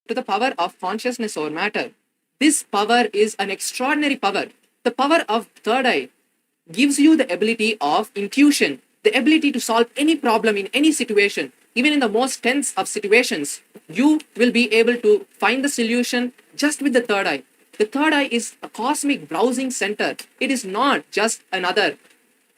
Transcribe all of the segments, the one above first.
to the power of consciousness over matter. This power is an extraordinary power. The power of third eye gives you the ability of intuition, the ability to solve any problem in any situation, even in the most tense of situations. You will be able to find the solution just with the third eye. The third eye is a cosmic browsing center. It is not just another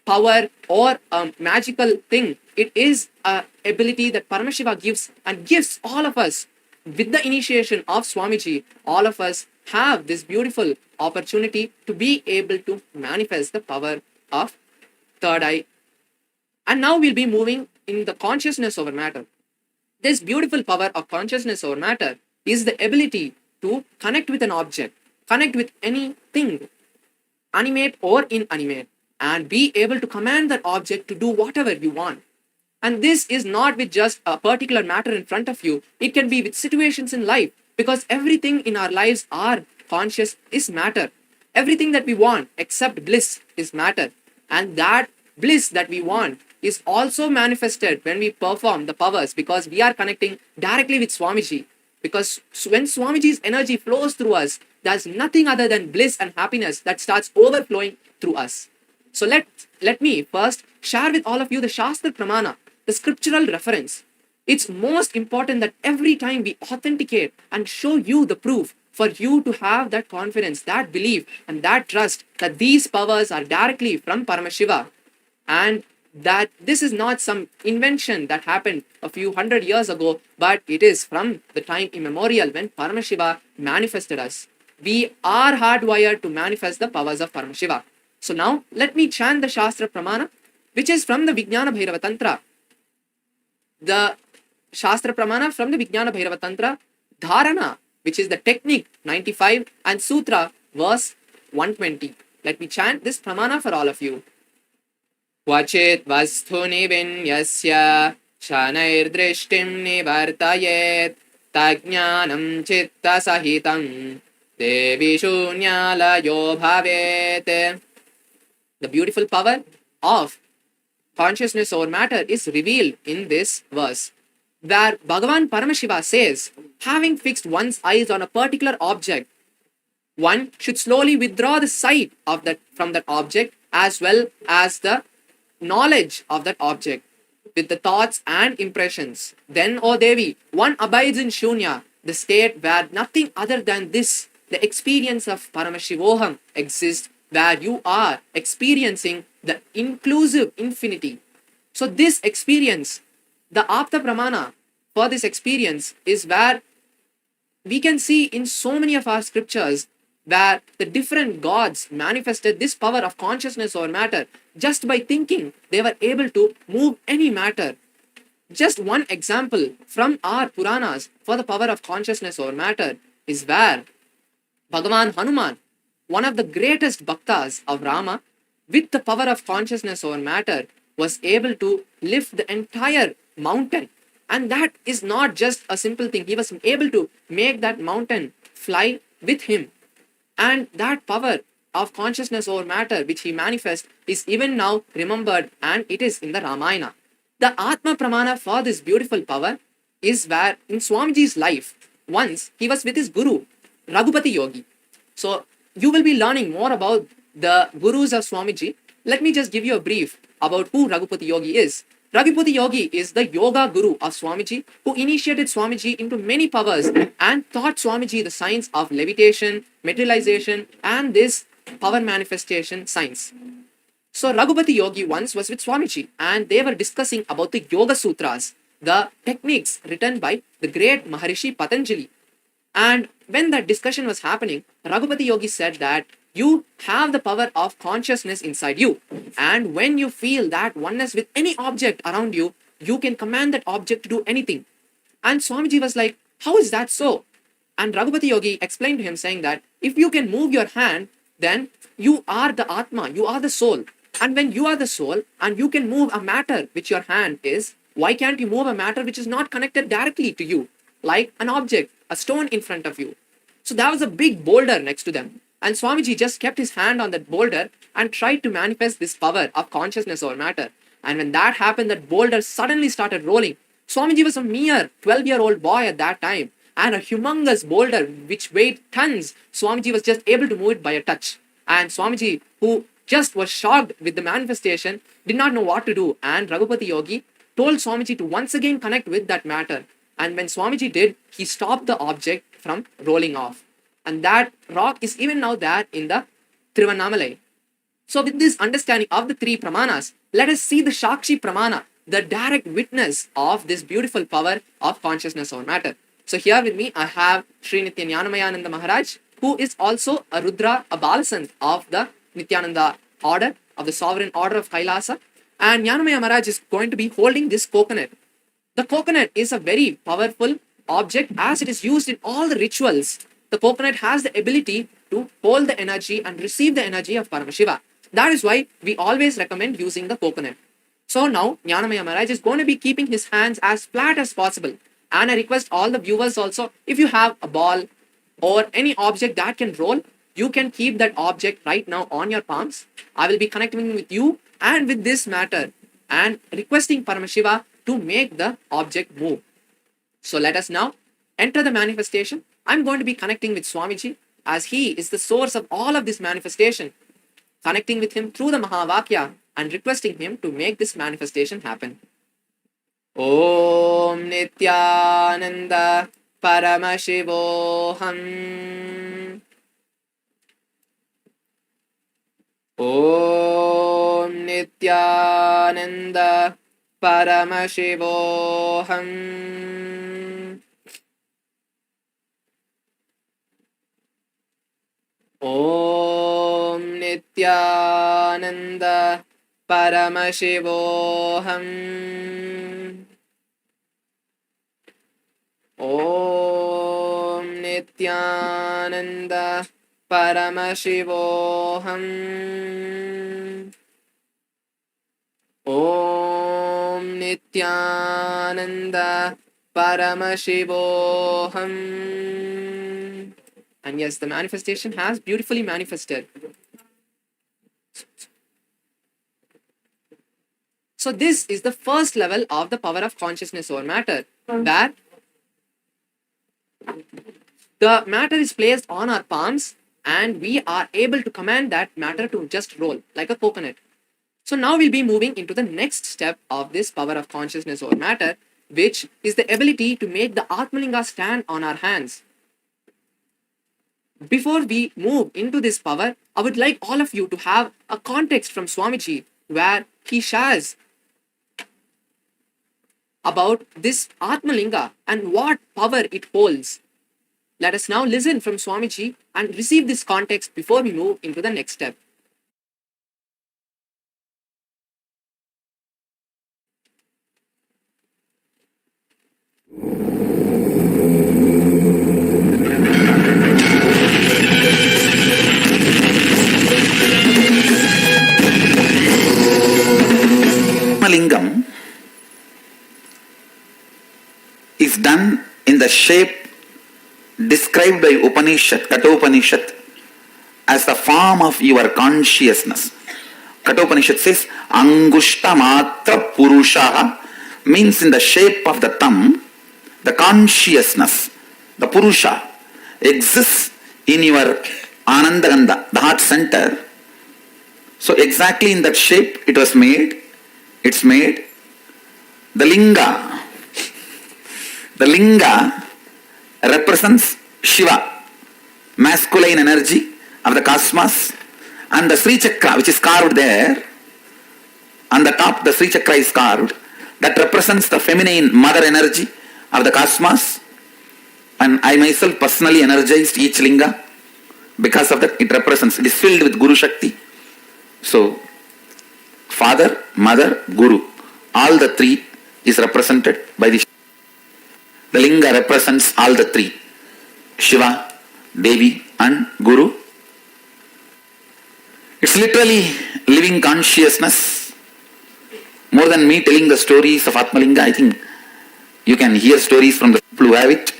power or a magical thing. It is a ability that Paramashiva gives and gives all of us. With the initiation of Swamiji, all of us have this beautiful opportunity to be able to manifest the power of third eye. And now we'll be moving in the consciousness over matter. This beautiful power of consciousness over matter is the ability to connect with an object, connect with anything, animate or inanimate, and be able to command that object to do whatever you want. And this is not with just a particular matter in front of you. It can be with situations in life, because everything in our lives are conscious is matter. Everything that we want except bliss is matter. And that bliss that we want is also manifested when we perform the powers, because we are connecting directly with Swamiji. Because when Swamiji's energy flows through us, there's nothing other than bliss and happiness that starts overflowing through us. So let me first share with all of you the Shastra Pramana, the scriptural reference. It's most important that every time we authenticate and show you the proof for you to have that confidence, that belief, and that trust that these powers are directly from Paramashiva, and that this is not some invention that happened a few hundred years ago, but it is from the time immemorial when Paramashiva manifested us. We are hardwired to manifest the powers of Paramashiva. So now let me chant the Shastra Pramana, which is from the Vijnana Bhairava Tantra. The Shastra Pramana from the Vijnana Bhairava Tantra, Dharana, which is the technique 95, and Sutra verse 120. Let me chant this Pramana for all of you. Kvachit vasthuni vinyasya shanair drishtim nivartayet tajnanam chitta sahitam devi shunyalayo bhavet. The beautiful power of consciousness over matter is revealed in this verse, where Bhagavan Paramashiva says, having fixed one's eyes on a particular object, one should slowly withdraw the sight of that from that object as well as the knowledge of that object with the thoughts and impressions. Then, O Devi, one abides in Shunya, the state where nothing other than this, the experience of Paramashivoham, exists, where you are experiencing the inclusive infinity. So this experience, the Apta Pramana for this experience, is where we can see in so many of our scriptures where the different gods manifested this power of consciousness over matter. Just by thinking, they were able to move any matter. Just one example from our Puranas for the power of consciousness over matter is where Bhagavan Hanuman, one of the greatest bhaktas of Rama, with the power of consciousness over matter, was able to lift the entire mountain. And that is not just a simple thing. He was able to make that mountain fly with him. And that power of consciousness over matter which he manifests is even now remembered, and it is in the Ramayana. The Atma Pramana for this beautiful power is where in Swamiji's life, once he was with his guru, Raghupati Yogi. So you will be learning more about the gurus of Swamiji. Let me just give you a brief about who Raghupati Yogi is. Raghupati Yogi is the yoga guru of Swamiji, who initiated Swamiji into many powers and taught Swamiji the science of levitation, materialization, and this power manifestation science. So Raghupati Yogi once was with Swamiji and they were discussing about the Yoga Sutras, the techniques written by the great Maharishi Patanjali. And when that discussion was happening, Raghupati Yogi said that you have the power of consciousness inside you. And when you feel that oneness with any object around you, you can command that object to do anything. And Swamiji was like, how is that so? And Raghupati Yogi explained to him saying that if you can move your hand, then you are the Atma, you are the soul. And when you are the soul and you can move a matter which your hand is, why can't you move a matter which is not connected directly to you? Like an object, a stone in front of you. So there was a big boulder next to them. And Swamiji just kept his hand on that boulder and tried to manifest this power of consciousness over matter. And when that happened, that boulder suddenly started rolling. Swamiji was a mere 12-year-old boy at that time. and a humongous boulder which weighed tons. Swamiji was just able to move it by a touch. And Swamiji, who just was shocked with the manifestation, did not know what to do. And Raghupati Yogi told Swamiji to once again connect with that matter. And when Swamiji did, he stopped the object from rolling off. And that rock is even now there in the Tiruvannamalai. So with this understanding of the three pramanas, let us see the Shakshi Pramana, the direct witness of this beautiful power of consciousness over matter. So here with me, I have Sri Nithyananda Maharaj, who is also a Rudra, a Balasant of the Nithyananda order, of the sovereign order of Kailasa. And Jnanamaya Maharaj is going to be holding this coconut. The coconut is a very powerful object as it is used in all the rituals. The coconut has the ability to hold the energy and receive the energy of Paramashiva. That is why we always recommend using the coconut. So now Jnanamaya Maharaj is going to be keeping his hands as flat as possible. And I request all the viewers also, if you have a ball or any object that can roll, you can keep that object right now on your palms. I will be connecting with you and with this matter and requesting Paramashiva to make the object move. So let us now enter the manifestation. I'm going to be connecting with Swamiji as he is the source of all of this manifestation. Connecting with him through the Mahavakya and requesting him to make this manifestation happen. Om Nithyananda Paramashivoham. Om Nithyananda Paramashivoham. Om Nithyananda Paramashivoham. Om Nithyananda Paramashivoham. Om Nithyananda Paramashivoham. And yes, the manifestation has beautifully manifested. So this is the first level of the power of consciousness over matter, where the matter is placed on our palms and we are able to command that matter to just roll like a coconut. So now we'll be moving into the next step of this power of consciousness over matter, which is the ability to make the Atmalinga stand on our hands. Before we move into this power, I would like all of you to have a context from Swamiji where he shares about this Atmalinga and what power it holds. Let us now listen from Swamiji and receive this context before we move into the next step. Atmalingam is done in the shape described by Upanishad, Kathopanishad, as the form of your consciousness. Kathopanishad says, Angushta Matra Purushaha means in the shape of the thumb, the consciousness, the Purusha, exists in your Anandaganda, the heart center. So exactly in that shape it was made. It's made. The Linga represents Shiva, masculine energy of the cosmos, and the Sri Chakra which is carved there, on the top the Sri Chakra is carved, that represents the feminine mother energy of the cosmos. And I myself personally energized each Linga because of that. It represents, it is filled with Guru Shakti. So Father, Mother, Guru, all the three is represented by the Linga represents all the three, Shiva, Devi and Guru. It's literally living consciousness. More than me telling the stories of Atmalinga, I think you can hear stories from the people who have it.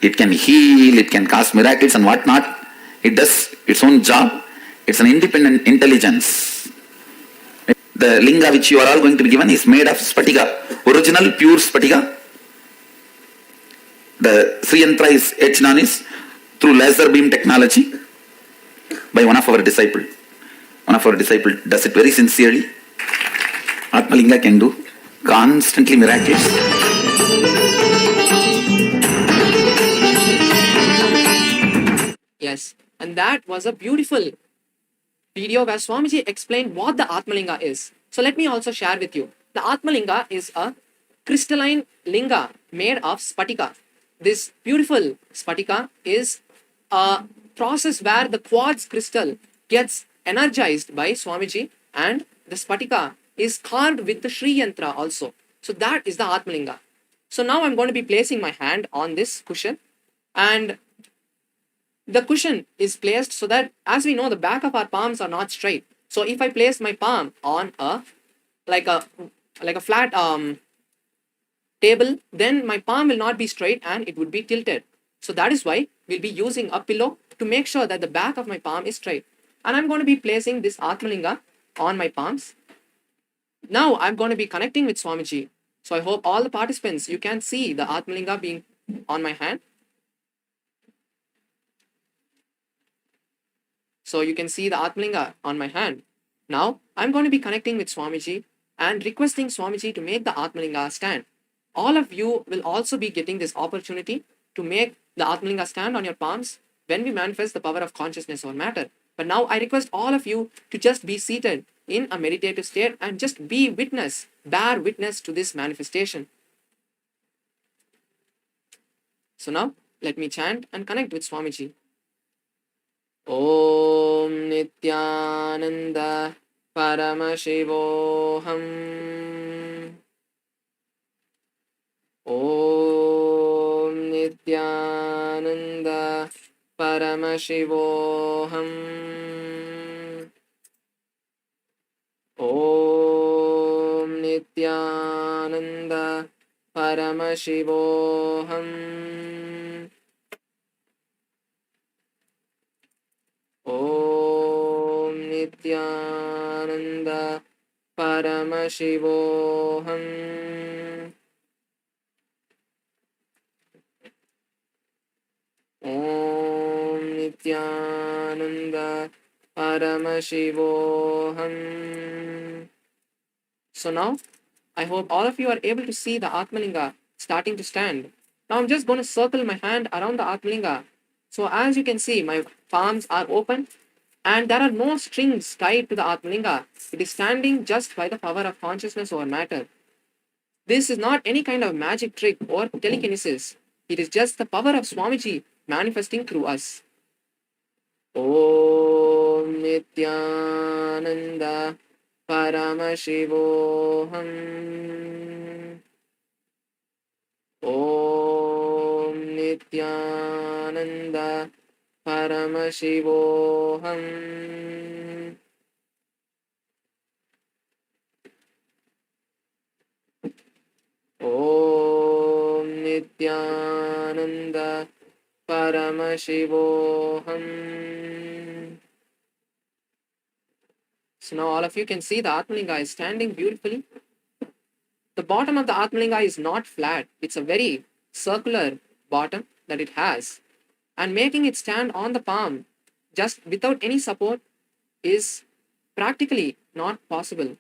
It can heal, it can cause miracles and whatnot. It does its own job. It's an independent intelligence. The Linga which you are all going to be given is made of Spatiga, original pure Spatiga. The Sri Yantra is etched on is through laser beam technology by one of our disciple. One of our disciple does it very sincerely. Atmalinga can do constantly miraculous. Yes, and that was a beautiful video where Swamiji explained what the Atmalinga is. So let me also share with you. The Atmalinga is a crystalline linga made of spatika. This beautiful spatika is a process where the quartz crystal gets energized by Swamiji, and the spatika is carved with the Sri Yantra also. So that is the Atmalinga. So now I'm going to be placing my hand on this cushion, and the cushion is placed so that, as we know, the back of our palms are not straight. So if I place my palm on a like a flat table, then my palm will not be straight and it would be tilted. So that is why we'll be using a pillow to make sure that the back of my palm is straight. And I'm going to be placing this Atmalinga on my palms. Now I'm going to be connecting with Swamiji. So I hope all the participants, you can see the Atmalinga being on my hand. So you can see the Atmalinga on my hand. Now I'm going to be connecting with Swamiji and requesting Swamiji to make the Atmalinga stand. All of you will also be getting this opportunity to make the Atmalinga stand on your palms when we manifest the power of consciousness or matter. But now I request all of you to just be seated in a meditative state and just be witness, bear witness to this manifestation. So now let me chant and connect with Swamiji. Om Nithyananda Paramashivoham. Om Nithyananda Paramashivoham. Om Nithyananda Paramashivoham. Om Nithyananda Paramashivoham. Om Nithyananda Paramashivoham. So now, I hope all of you are able to see the Atmalinga starting to stand. Now I'm just going to circle my hand around the Atmalinga. So as you can see, my palms are open and there are no strings tied to the Atmalinga. It is standing just by the power of consciousness over matter. This is not any kind of magic trick or telekinesis. It is just the power of Swamiji manifesting through us. Om Nithyananda Paramashivoham. Om Nithyananda Paramashivoham. Om Nithyananda Paramashivoham. So now all of you can see the Atmalinga is standing beautifully. The bottom of the Atmalinga is not flat. It's a very circular bottom that it has. And making it stand on the palm just without any support is practically not possible.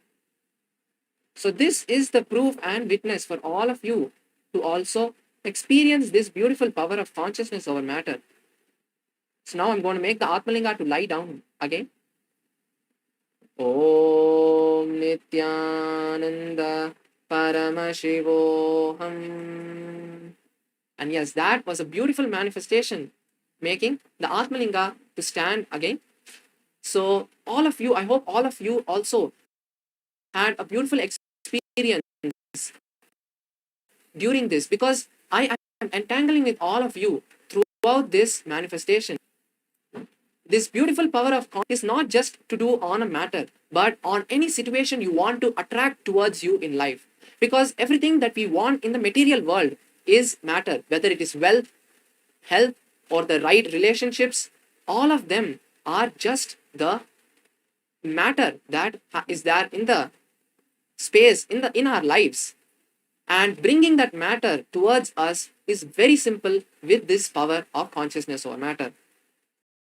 So this is the proof and witness for all of you to also experience this beautiful power of consciousness over matter. So now I'm going to make the Atmalinga to lie down again. Om Nithyananda Paramashivoham. And yes, that was a beautiful manifestation, making the Atmalinga to stand again. So all of you, I hope all of you also had a beautiful experience during this, because I am entangling with all of you throughout this manifestation. This beautiful power of consciousness is not just to do on a matter, but on any situation you want to attract towards you in life. Because everything that we want in the material world is matter, whether it is wealth, health, or the right relationships, all of them are just the matter that is there in the space in our lives. And bringing that matter towards us is very simple with this power of consciousness over matter.